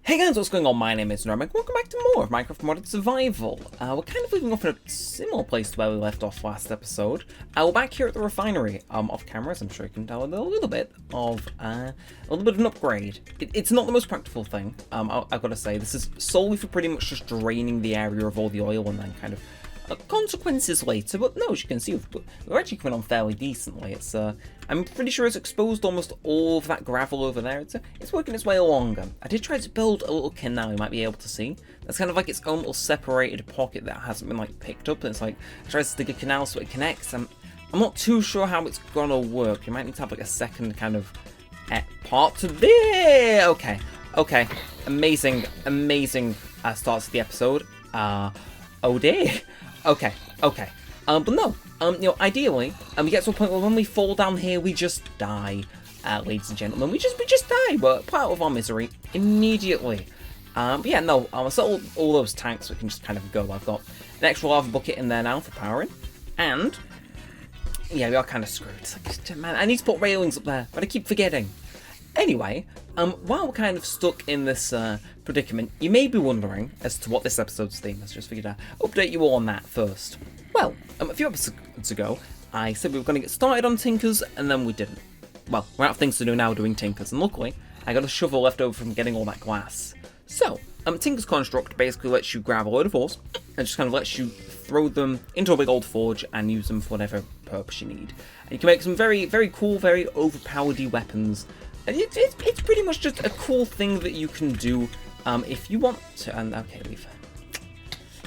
Hey guys, what's going on? My name is Neremik. Welcome back to more of Minecraft Modded Survival. We're kind of leaving off in a similar place to where we left off last episode. We're back here at the refinery. Off camera, as I'm sure you can tell, a little bit of an upgrade. It's not the most practical thing. I've got to say, this is solely for pretty much just draining the area of all the oil and then kind of consequences later. But no, as you can see, we're actually coming on fairly decently. I'm pretty sure it's exposed almost all of that gravel over there. It's working its way along. I did try to build a little canal you might be able to see. That's kind of like its own little separated pocket that hasn't been like picked up. And it's like, I tried to dig a canal so it connects. I'm not too sure how it's gonna work. You might need to have like a second kind of part to there. Okay. Amazing start to the episode. Oh dear. Okay. But no, ideally, we get to a point where when we fall down here, we just die, ladies and gentlemen. We just die. We're part of our misery immediately. But yeah, no, I set all those tanks so we can just kind of go. I've got an extra lava bucket in there now for powering, and yeah, we are kind of screwed. It's like, man, I need to put railings up there, but I keep forgetting. Anyway, while we're kind of stuck in this predicament, you may be wondering as to what this episode's theme is. Just figured I'd update you all on that first. Well, a few episodes ago, I said we were going to get started on Tinkers, and then we didn't. Well, we're out of things to do now doing Tinkers, and luckily, I got a shovel left over from getting all that glass. So, Tinker's Construct basically lets you grab a load of ores, and just kind of lets you throw them into a big old forge and use them for whatever purpose you need. And you can make some very, very cool, very overpowered weapons. And it's pretty much just a cool thing that you can do if you want to. And okay, we've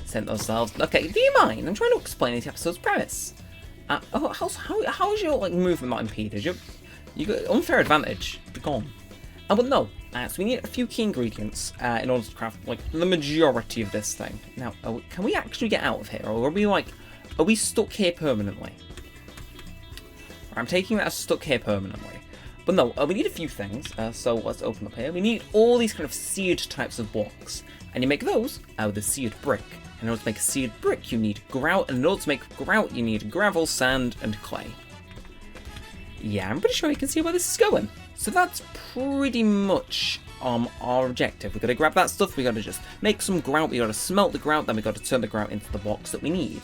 sent ourselves. Okay, do you mind? I'm trying to explain the episode's premise. How is your like movement not impeded? You got unfair advantage. Be gone. But no. So we need a few key ingredients in order to craft like the majority of this thing. Now, can we actually get out of here, or are we stuck here permanently? I'm taking that as stuck here permanently. But no, we need a few things, so let's open up here. We need all these kind of seared types of blocks, and you make those out of the seared brick. And in order to make a seared brick, you need grout, and in order to make grout, you need gravel, sand, and clay. Yeah, I'm pretty sure you can see where this is going. So that's pretty much our objective. We've got to grab that stuff, we've got to just make some grout, we've got to smelt the grout, then we've got to turn the grout into the blocks that we need.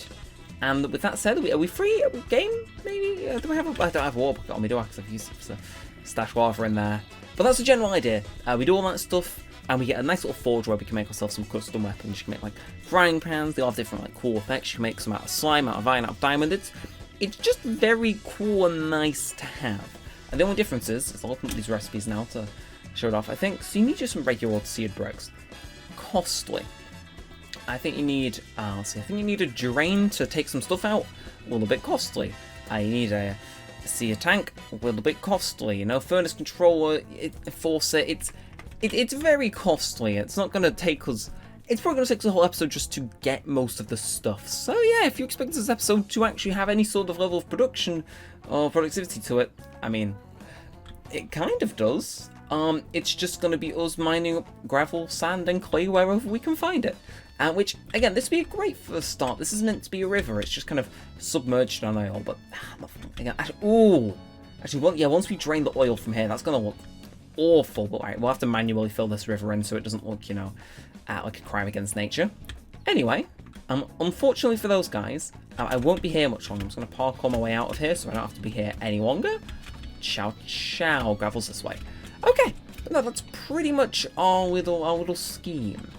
And with that said, are we free? Are we game? Maybe? I don't have a wall bucket on me, do I? Because I've used the stash lava in there. But that's the general idea. We do all that stuff, and we get a nice little forge where we can make ourselves some custom weapons. You can make like frying pans. They all have different like cool effects. You can make some out of slime, out of iron, out of diamond. It's just very cool and nice to have. And the only difference is I'll open up these recipes now to show it off. I think so. You need just some regular seared bricks. Costly. I think you need. Let's see. I think you need a drain to take some stuff out. A little bit costly. You need a sear tank. A little bit costly. You know, furnace controller. Enforcer. It's very costly. It's not going to take us. It's probably going to take us a whole episode just to get most of the stuff. So yeah, if you expect this episode to actually have any sort of level of production or productivity to it, I mean, it kind of does. It's just going to be us mining up gravel, sand, and clay wherever we can find it. Which, again, this would be a great first start. This isn't meant to be a river. It's just kind of submerged on oil. But, again, actually, once we drain the oil from here, that's going to look awful. But, right, we'll have to manually fill this river in so it doesn't look, like a crime against nature. Anyway, unfortunately for those guys, I won't be here much longer. I'm just going to park on my way out of here so I don't have to be here any longer. Ciao. Gravel's this way. Okay, no, that's pretty much our little scheme.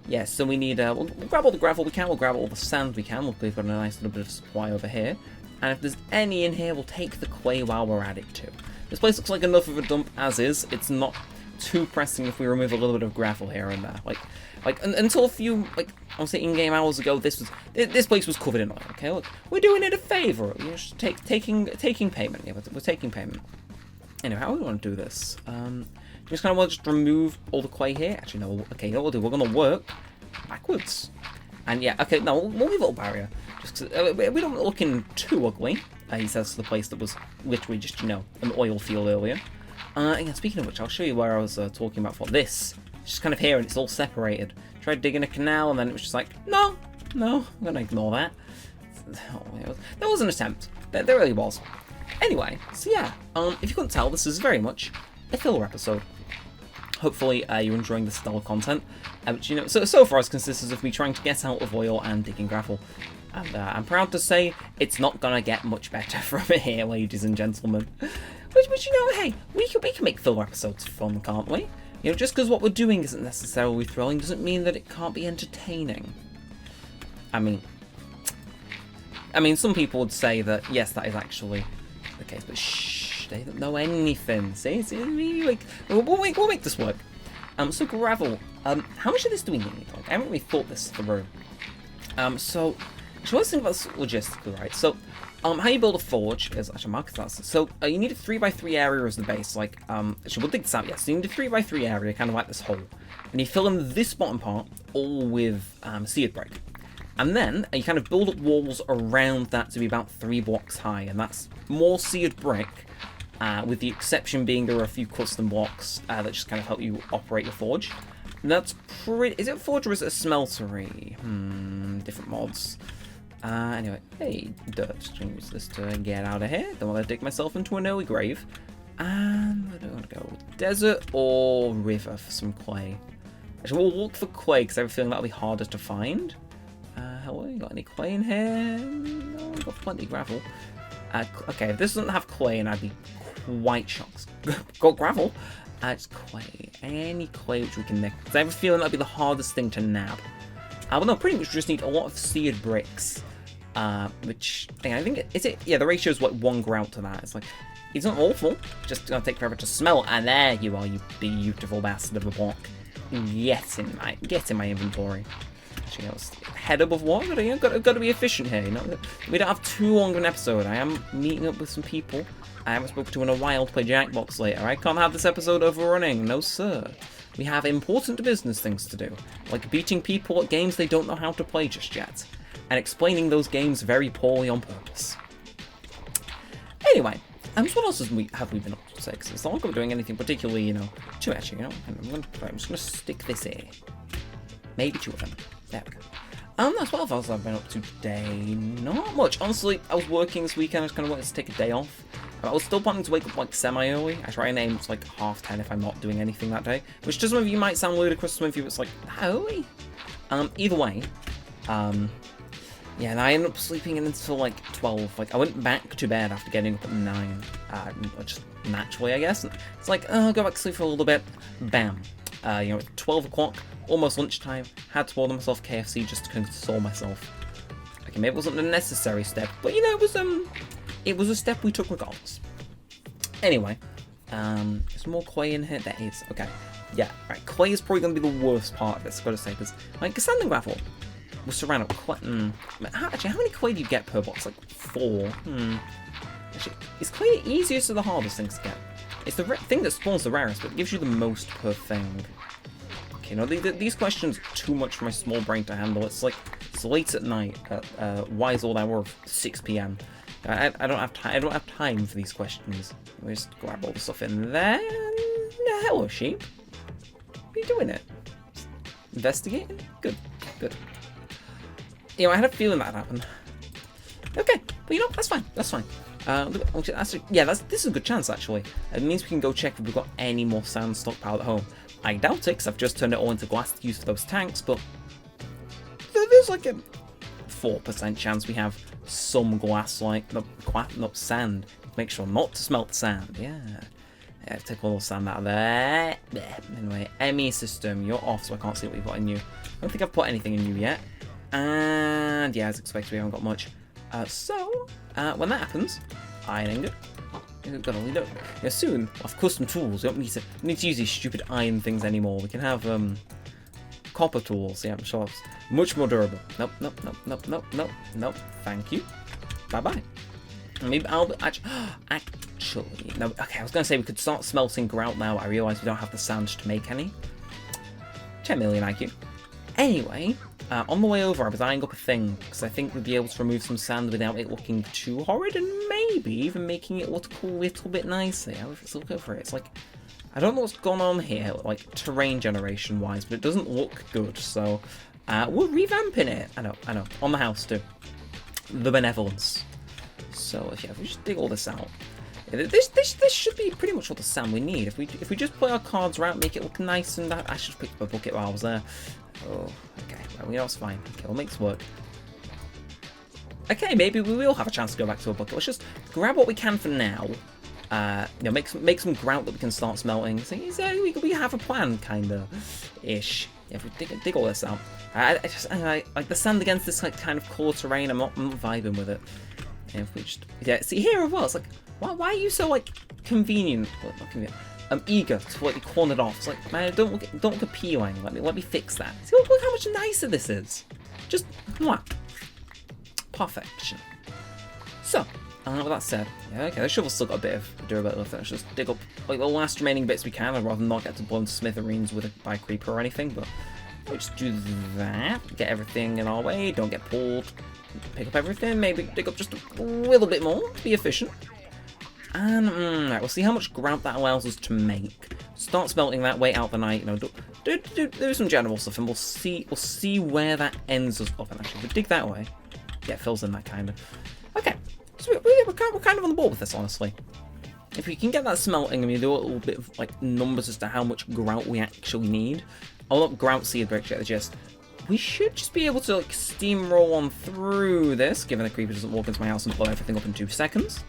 Yes, so we need, we'll grab all the gravel we can, we'll grab all the sand we can. Look, we've got a nice little bit of supply over here. And if there's any in here, we'll take the clay while we're at it too. This place looks like enough of a dump as is. It's not too pressing if we remove a little bit of gravel here and there. Like until a few, I'll say in-game hours ago, this place was covered in oil, okay? Look, we're doing it a favour. You're just taking payment. Yeah, we're taking payment. Anyway, how do we want to do this? Just kind of want to just remove all the clay here. Actually, no. Okay, you know what we'll do? We're going to work backwards. And yeah, okay, no, we'll leave a little barrier. Just we don't look in too ugly. He says to the place that was literally just, an oil field earlier. Yeah, speaking of which, I'll show you where I was talking about for this. It's just kind of here and it's all separated. Tried digging a canal and then it was just like, no, I'm going to ignore that. There was an attempt. There really was. Anyway, so yeah, if you couldn't tell, this is very much a filler episode. Hopefully you're enjoying the style of content, which, you know, so far it's consisted of me trying to get out of oil and digging gravel. And I'm proud to say it's not gonna get much better from here, ladies and gentlemen. Which you know, hey, we can make filler episodes fun, can't we? You know, just because what we're doing isn't necessarily thrilling doesn't mean that it can't be entertaining. I mean, some people would say that yes, that is actually the case, but shh, they don't know anything. See, we'll make this work. So gravel. How much of this do we need? Like, I haven't really thought this through. So let's think about this logistically, right? So, how you build a forge is actually mark that. So you need a 3x3 area as the base. Like, actually, we'll dig this out. Yes, so you need a 3x3 area, kind of like this hole, and you fill in this bottom part all with seared brick. And then you kind of build up walls around that to be about 3 blocks high, and that's more seared brick, with the exception being there are a few custom blocks that just kind of help you operate your forge. And that's pretty... Is it a forge or is it a smeltery? Different mods. Anyway, hey, dirt. Just gonna use this to get out of here. Don't want to dig myself into an early grave. And I don't want to go with desert or river for some clay. Actually, we'll look for clay because I have a feeling that'll be harder to find. Hello, you got any clay in here? No, we've got plenty of gravel. Okay, if this doesn't have clay, and I'd be quite shocked. Got gravel. It's clay. Any clay which we can nick. Because I have a feeling that'll be the hardest thing to nab. Well, no, pretty much just need a lot of seared bricks. Which, I think, yeah, the ratio is like 1 grout to that. It's like, it's not awful. Just gonna take forever to smelt. And there you are, you beautiful bastard of a block. Get in my inventory. Actually, let's head above water. You know, got to be efficient here. You know, we don't have too long of an episode. I am meeting up with some people I haven't spoken to in a while to play Jackbox later. I can't have this episode overrunning. No, sir. We have important business things to do, like beating people at games they don't know how to play just yet, and explaining those games very poorly on purpose. Anyway, what else have we been up to? Because it's not like we're doing anything particularly, you know, too actually, you know. I'm just gonna stick this here. Maybe 2 of them. There we go. That's what else I've been up to today. Not much. Honestly, I was working this weekend. I just kind of wanted to take a day off. I was still planning to wake up like semi-early. I try and aim to like 10:30 if I'm not doing anything that day. Which to some of you might sound ludicrous, to some of you it's like, that early? Either way, yeah, and I ended up sleeping in until like 12. Like, I went back to bed after getting up at 9. Just naturally, I guess. It's like, oh, I'll go back to sleep for a little bit. Bam. You know, 12 o'clock, almost lunchtime, had to order myself KFC just to console myself. Okay, maybe it wasn't a necessary step, but you know, it was a step we took regardless. Anyway, there's more clay in here. There is. Okay, yeah, right. Clay is probably going to be the worst part of this, I've got to say, because like sand and gravel was surrounded with clay. Actually, how many clay do you get per box? Like 4. Actually, is clay the easiest or the hardest thing to get? It's the thing that spawns the rarest, but it gives you the most per thing. Okay, no, these questions are too much for my small brain to handle. It's like, it's late at night at wise old hour of 6 PM. I don't have time. I don't have time for these questions. Let me just grab all the stuff in there. Hello, sheep. Are you doing it? Investigating? Good. You know, I had a feeling that'd happen. Okay, but you know, that's fine. This is a good chance, actually. It means we can go check if we've got any more sand stockpiled at home. I doubt it, because I've just turned it all into glass to use for those tanks, but there's like a 4% chance we have some glass, like, not sand. Make sure not to smelt sand, yeah. Take all the sand out of there. Anyway, ME system, you're off, so I can't see what you've got in you. I don't think I've put anything in you yet. And yeah, as expected, we haven't got much. When that happens, ironing it. Yeah, soon, we'll have custom tools. We don't need to use these stupid iron things anymore. We can have copper tools. Yeah, I'm sure it's much more durable. Nope. Thank you. Bye. Maybe I'll actually. No. Okay, I was gonna say we could start smelting grout now. I realised we don't have the sand to make any. 10 million IQ. Anyway, on the way over, I was eyeing up a thing, because I think we'd be able to remove some sand without it looking too horrid, and maybe even making it look a little bit nicer. Yeah, let's look over it. It's like, I don't know what's gone on here, like, terrain generation-wise, but it doesn't look good, so we're revamping it. I know. On the house, too. The benevolence. So, yeah, if we just dig all this out. This should be pretty much all the sand we need. If we just play our cards right, make it look nice, and I should pick up a bucket while I was there. Oh, okay. Well, that's fine. Okay, we'll make this work. Okay, maybe we will have a chance to go back to a bucket. Let's just grab what we can for now. You know, make some grout that we can start smelting. So we have a plan, kinda, ish. Yeah, if we dig all this out. I like the sand against this like kind of colour terrain. I'm not vibing with it. And if we just see here as well, it's like why are you so like convenient? Well, not convenient. I'm eager to like be cornered off. It's like, man, don't look appealing. Let me fix that. See, look how much nicer this is. Just what? Perfection. So, with that said, yeah, okay, the shovel's still got a bit of durability left. Let's just dig up like the last remaining bits we can. I'd rather not get to blown to smithereens by a creeper or anything, but we'll just do that. Get everything in our way. Don't get pulled. Pick up everything. Maybe dig up just a little bit more to be efficient. And right, we'll see how much grout that allows us to make. Start smelting that. Wait out the night. You know, do some general stuff, and we'll see where that ends us up. And actually, if we dig that way, yeah, it fills in that kind of. Okay, so we're kind of on the board with this, honestly. If we can get that smelting, and we do a little bit of like numbers as to how much grout we actually need. I'll not grout seed bricks yet. Just we should just be able to like steamroll on through this, given the creeper doesn't walk into my house and blow everything up in 2 seconds.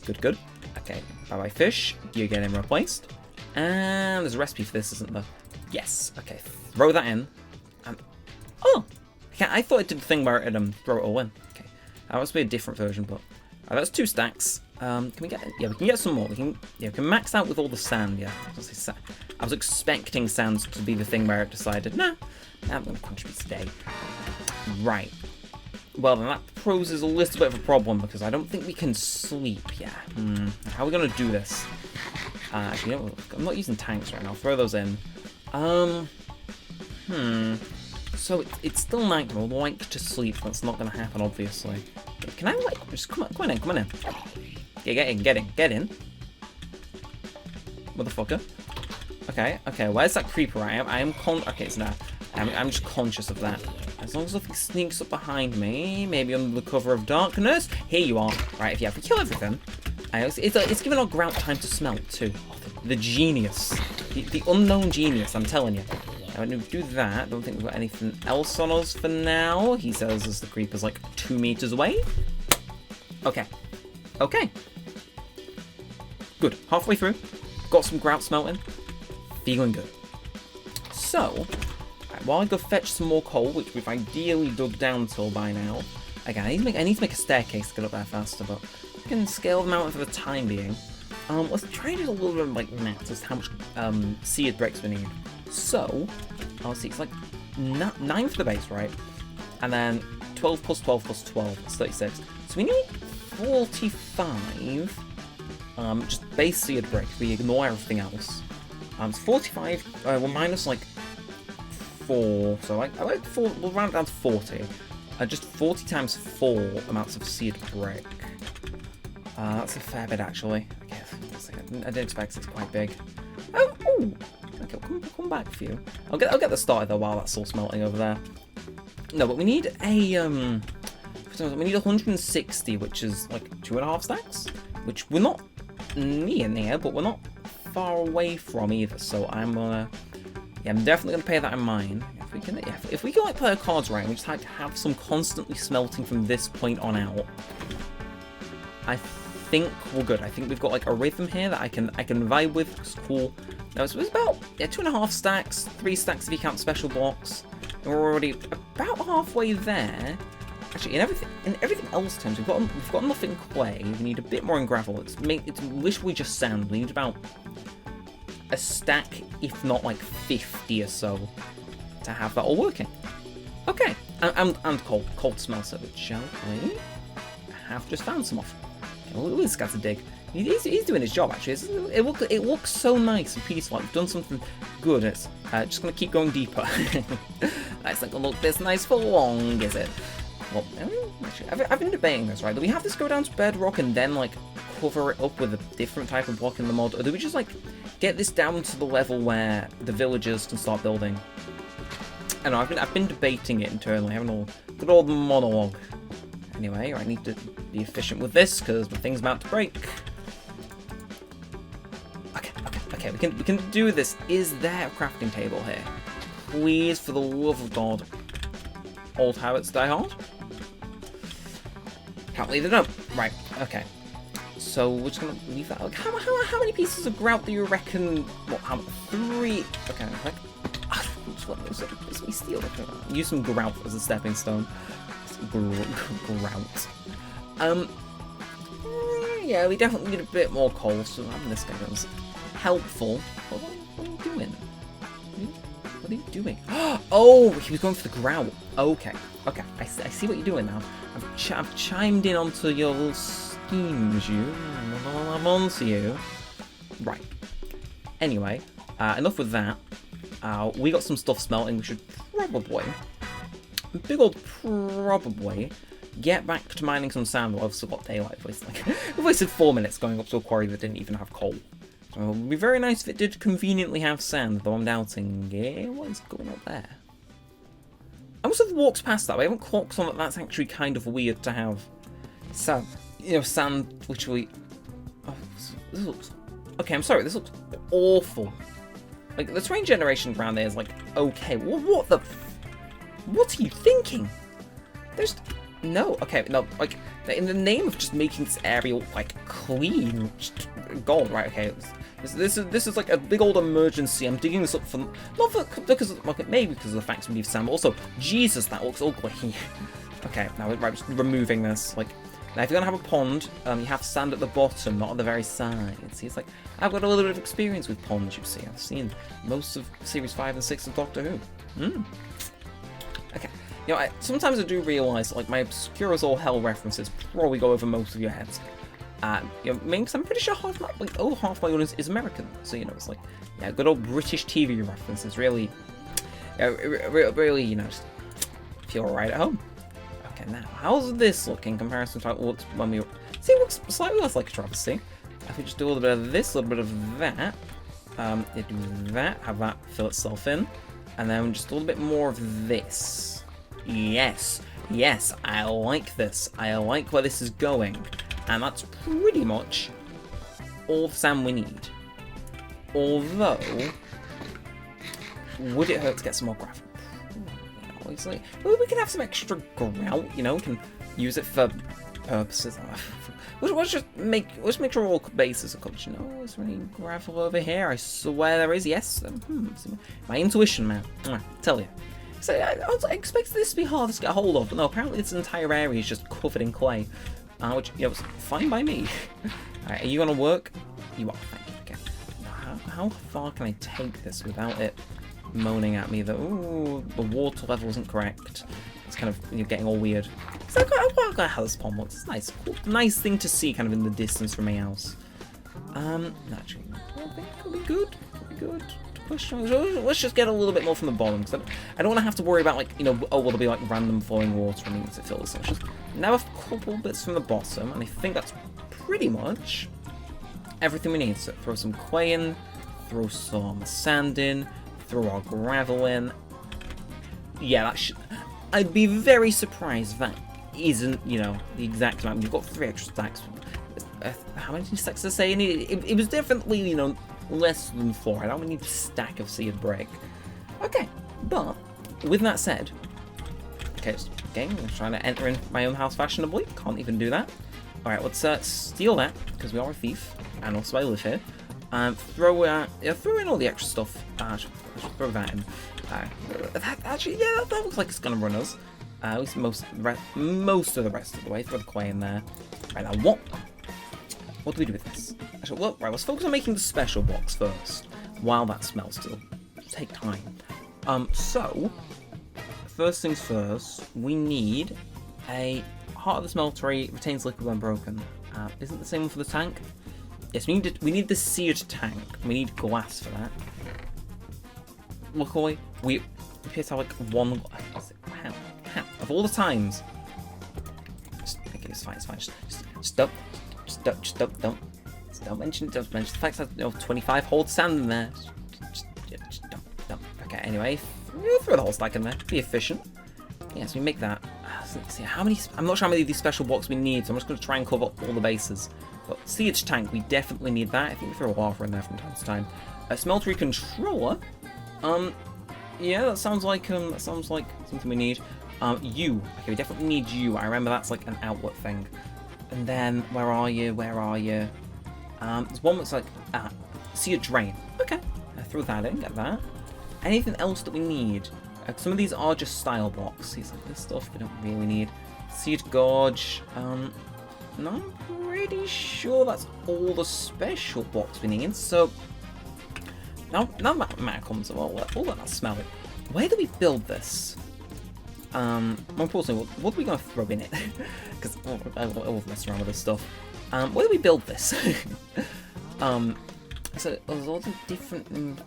Good. Okay, bye-bye fish. You're getting replaced. And there's a recipe for this, isn't there? Yes. Okay, throw that in. And oh, I thought it did the thing where it throw it all in. Okay, that must be a different version, but that's 2 stacks. Can we get? Yeah, we can get some more. We can max out with all the sand. Yeah, I was expecting sand to be the thing where it decided, nah, I'm going to contribute today. Right. Well, then that poses a little bit of a problem because I don't think we can sleep. Yeah. How are we going to do this? Actually, you know, I'm not using tanks right now. I'll throw those in. So it's still night. We'll like to sleep. That's not going to happen, obviously. Can I like just come on in? Yeah, get in. Motherfucker. Okay. Where's that creeper? Okay, it's now. I'm just conscious of that. As long as nothing sneaks up behind me, maybe under the cover of darkness. Here you are. Right, if we kill everything, it's given our grout time to smelt too. Oh, the genius. The unknown genius, I'm telling you. Now, when we do that, I don't think we've got anything else on us for now. He says as the creeper's like 2 meters away. Okay. Good. Halfway through. Got some grout smelting. Feeling good. So, while I go fetch some more coal, which we've ideally dug down till by now. Again, I need to make a staircase to get up there faster, but we can scale them out for the time being. Let's try and do a little bit of like maths as to how much seared bricks we need. So, let's see, it's like 9 for the base, right? And then 12 plus 12 plus 12 is 36. So we need 45 just base seared bricks. We ignore everything else. It's 45, well minus like 4, so I like 4, we'll round it down to 40. Just 40 times 4 amounts of seared brick. That's a fair bit actually. Okay, I didn't expect it's quite big. Oh! Okay, we'll come back for you. I'll get this started though while that's all smelting over there. No, but we need a we need 160, which is like 2.5 stacks, which we're not near, but we're not far away from either. So I'm definitely gonna pay that in mind. If we can like play our cards right, and we just like have some constantly smelting from this point on out, I think we're good. I think we've got like a rhythm here that I can vibe with. It's cool. Now it's about 2.5 stacks, 3 stacks if you count special blocks. And we're already about halfway there. Actually, in everything else terms, we've got enough in clay. We need a bit more in gravel. It's literally just sand. We need about a stack, if not like 50 or so, to have that all working. Okay, and cold smelter, which shall we have just found some off. Okay, look at this guy's a dig. He's doing his job actually. It looks so nice and peaceful. Like we've done something good. It's just gonna keep going deeper. It's not gonna look this nice for long, is it? Well, actually, I've been debating this, right? Do we have this go down to bedrock and then like cover it up with a different type of block in the mod, or do we just like get this down to the level where the villagers can start building? I don't know. I've been debating it internally, having a good old monologue. Anyway, I need to be efficient with this because my thing's about to break. We can do this. Is there a crafting table here? Please, for the love of God. Old habits die hard. Can't leave it up. Right, okay. So we're just gonna leave that. Like, how many pieces of grout do you reckon? What? How 3? Okay, like. Let me steal it. Use some grout as a stepping stone. Grout. Yeah, we definitely need a bit more coal, so having this guy is helpful. What are you doing? What are you doing? Oh, he was going for the grout. Okay, I see what you're doing now. I've chimed in onto your little schemes, I'm onto you. Right. Anyway, enough with that. We got some stuff smelting. We should probably, get back to mining some sand while I've still got daylight. We've wasted 4 minutes going up to a quarry that didn't even have coal. So it would be very nice if it did conveniently have sand, though I'm doubting. What is going on there? I must have walked past that. I haven't clocked on that. That's actually kind of weird to have. So, sand literally. Oh, this looks. Okay, I'm sorry. This looks awful. Like, the terrain generation around there is like, okay, what are you thinking? There's no, okay, no, like, in the name of just making this area look like clean, just gold, right? Okay, this is like a big old emergency. I'm digging this up for not because maybe because of the fact we need sand, but also Jesus, that looks ugly. Okay, now we're just removing this. Like, now if you're gonna have a pond, you have sand at the bottom, not on the very side. See, it's like I've got a little bit of experience with ponds. You see, I've seen most of series 5 and 6 of Doctor Who. Okay. Sometimes I do realise, like, my obscure as all hell references probably go over most of your heads. Because I'm pretty sure half my audience is American. So, it's like, yeah, good old British TV references really, really, just feel right at home. Okay, now, how's this look in comparison to how it looked when we were... See, it looks slightly less like a travesty. If we just do a little bit of this, a little bit of that, do that, have that fill itself in, and then just a little bit more of this. Yes, I like this. I like where this is going. And that's pretty much all the sand we need. Although, would it hurt to get some more gravel? Obviously. Well, we can have some extra grout, we can use it for purposes. Let's just make sure all bases are covered. Is there any gravel over here? I swear there is. Yes. My intuition, man. I tell you. So I expected this to be hard to get a hold of, but no, apparently this entire area is just covered in clay, which was fine by me. Alright, are you gonna work? You are, thank you. Okay. Now, how far can I take this without it moaning at me that, ooh, the water level isn't correct? It's kind of, getting all weird. So I quite like how this pond looks. It's nice, cool, nice thing to see kind of in the distance from my house. Actually, I think it'll be good. Let's just get a little bit more from the bottom, because I don't want to have to worry about, like, will there be, like, random flowing water and needs to fill this. So let's just now a couple bits from the bottom, and I think that's pretty much everything we need. So throw some clay in, throw some sand in, throw our gravel in. Yeah, that should... I'd be very surprised if that isn't, the exact amount. You've got 3 extra stacks. How many stacks did I say? It was definitely, less than 4. I don't need a stack of seared brick. Okay, but with that said, okay, I'm trying to enter in my own house fashionably. Can't even do that. All right, let's steal that because we are a thief, and also I live here. Throw in all the extra stuff. Throw that in. That looks like it's gonna run us. At least most of the rest of the way. Throw the clay in there. Right now, what do we do with this? Actually, well, right, let's focus on making the special box first, while that smells still. Take time. So, first things first, we need a heart of the smeltery, retains liquid when broken. Isn't the same one for the tank? Yes, we need the seared tank. We need glass for that. Luckily, we appear to have like one. How? Of all the times. Okay, it's fine. Just don't mention the fact that 25 hold sand in there. Just don't. Okay, anyway, throw the whole stack in there. Be efficient. Yeah, so we make that. Let's see how many. I'm not sure how many of these special blocks we need, so I'm just going to try and cover all the bases. But siege tank, we definitely need that. I think we throw lava in there from time to time. A smeltery controller? Yeah, that sounds like something we need. You. Okay, we definitely need you. I remember that's like an outlet thing. And then, where are you? Where are you? There's one that's like, see a drain. Okay, I throw that in, get that. Anything else that we need? Some of these are just style blocks. These like this stuff we don't really need. Seed gorge. No, I'm pretty sure that's all the special blocks we need. So now that comes, well, let us smell it. Where do we build this? More importantly, what are we going to throw in it? Because I love messing around with this stuff. Where do we build this? So there's all the different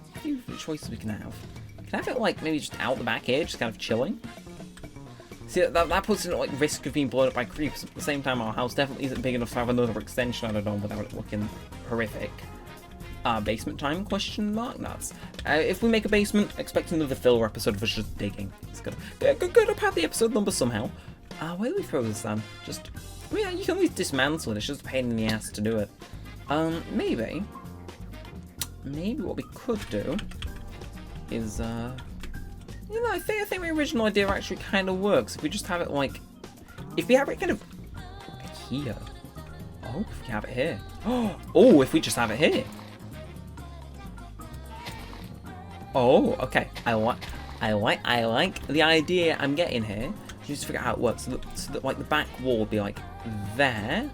choices we can have. Can I have it like maybe just out the back here, just kind of chilling? See, that puts it at like risk of being blown up by creeps. At the same time, our house definitely isn't big enough to have another extension added on without it looking horrific. Basement time? Question mark? Nuts. If we make a basement, expect another filler episode of us just digging. It's gotta pad the episode number somehow. Where do we throw this then? Just, I mean, you can always dismantle it. It's just a pain in the ass to do it. Maybe what we could do is, you know, I think my original idea actually kind of works. If we just have it like, if we have it kind of here. Oh, if we have it here. Oh, if we just have it here. Oh, okay. I like the idea I'm getting here. Just to figure out how it works. So that like the back wall would be like there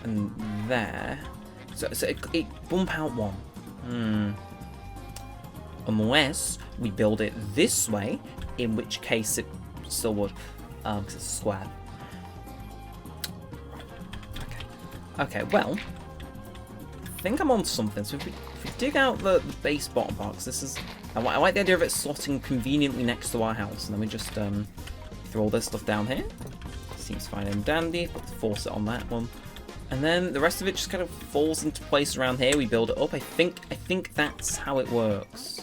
and there. So it bump out one. Unless we build it this way, in which case it still would, because it's a square. Okay, well, I think I'm on something. So if we dig out the base bottom box, this is, I like the idea of it slotting conveniently next to our house, and then we just throw all this stuff down here. Seems fine and dandy, but force it on that one. And then the rest of it just kind of falls into place around here. We build it up. I think that's how it works.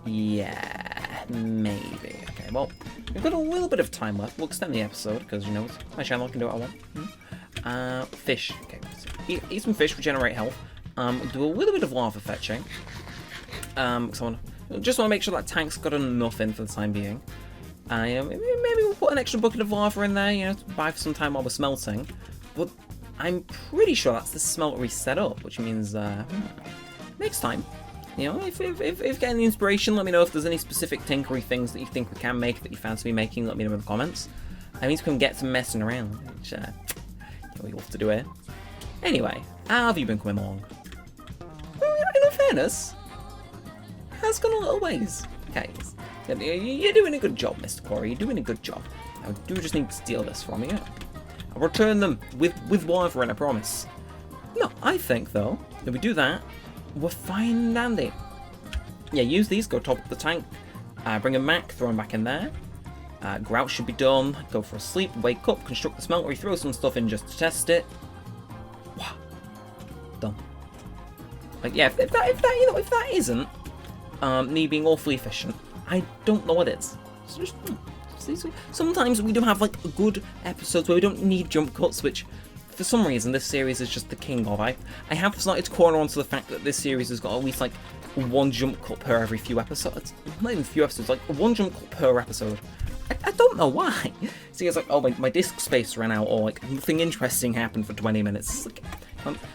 Yeah, maybe. Okay, well, we've got a little bit of time left. We'll extend the episode because, you know, it's my channel. I can do what I want. Fish. Okay, so eat some fish, regenerate health. Do a little bit of lava fetching. Because I just want to make sure that tank's got enough in for the time being. Maybe we'll put an extra bucket of lava in there, you know, to buy for some time while we're smelting. But I'm pretty sure that's the smeltery setup, which means next time, you know, if getting the inspiration, let me know if there's any specific tinkery things that you think we can make that you fancy me making. Let me know in the comments. I mean, we can get some messing around, which we love to do here. Anyway, how have you been coming along? Well, in all fairness, it has gone a little ways. Okay, you're doing a good job, Mr. Quarry. You're doing a good job. I do just need to steal this from you. I'll return them with lava in, I promise. No, I think though, if we do that, we're fine and dandy. Yeah, use these, go top up the tank, bring them back, throw them back in there. Grout should be done, go for a sleep, wake up, construct the smeltery, throw some stuff in just to test it. Wow. Done. Like, yeah, if that isn't me being awfully efficient, I don't know what is. So just, sometimes we do have like good episodes where we don't need jump cuts, which for some reason this series is just the king of. I have started to corner onto the fact that this series has got at least like one jump cut per every few episodes. Not even few episodes, like one jump cut per episode. I don't know why. See, it's like, oh, my disk space ran out, or like nothing interesting happened for 20 minutes. It's like,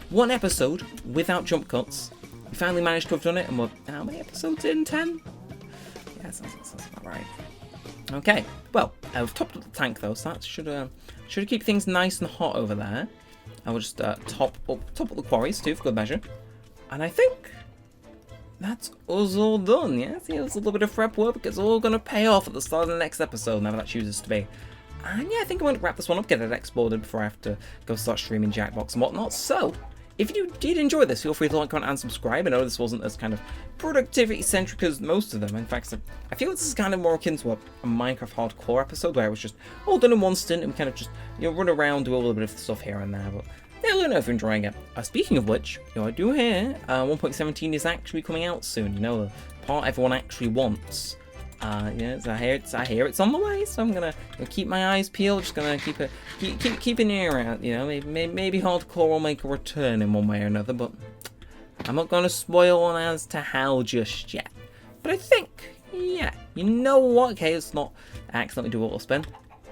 one episode without jump cuts. We finally managed to have done it, and we're how many episodes in? 10? Yeah, sounds about right. Okay, well, I've topped up the tank though, so that should keep things nice and hot over there. I will just top up the quarries too, for good measure. And I think that's us all done, yeah? See, it's a little bit of prep work, but it's all going to pay off at the start of the next episode, whenever that chooses to be. And yeah, I think I'm going to wrap this one up, get it exported before I have to go start streaming Jackbox and whatnot. So, if you did enjoy this, feel free to like, comment, and subscribe. I know this wasn't as kind of productivity-centric as most of them. In fact, I feel this is kind of more akin to a Minecraft hardcore episode, where it was just all done in one stint, and we kind of just, you know, run around, do a little bit of stuff here and there. But yeah, let me know if you're enjoying it. Speaking of which, you know, I do hear 1.17 is actually coming out soon. You know, the part everyone actually wants. Yes, I hear it's on the way. So I'm gonna keep my eyes peeled. Just gonna keep an ear out. You know, maybe hardcore will make a return in one way or another. But I'm not going to spoil on as to how just yet. But I think, yeah, you know what? Okay, let's not accidentally do a little spin.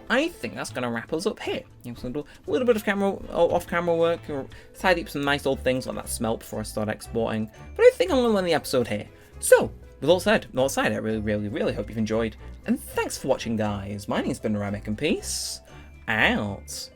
I think that's going to wrap us up here. I'm going to do a little bit of off-camera work, or tidy up some nice old things like that smelt before I start exporting. But I think I'm going to end the episode here. So, with all said, I really hope you've enjoyed. And thanks for watching, guys. My name's been Neremik, and peace out.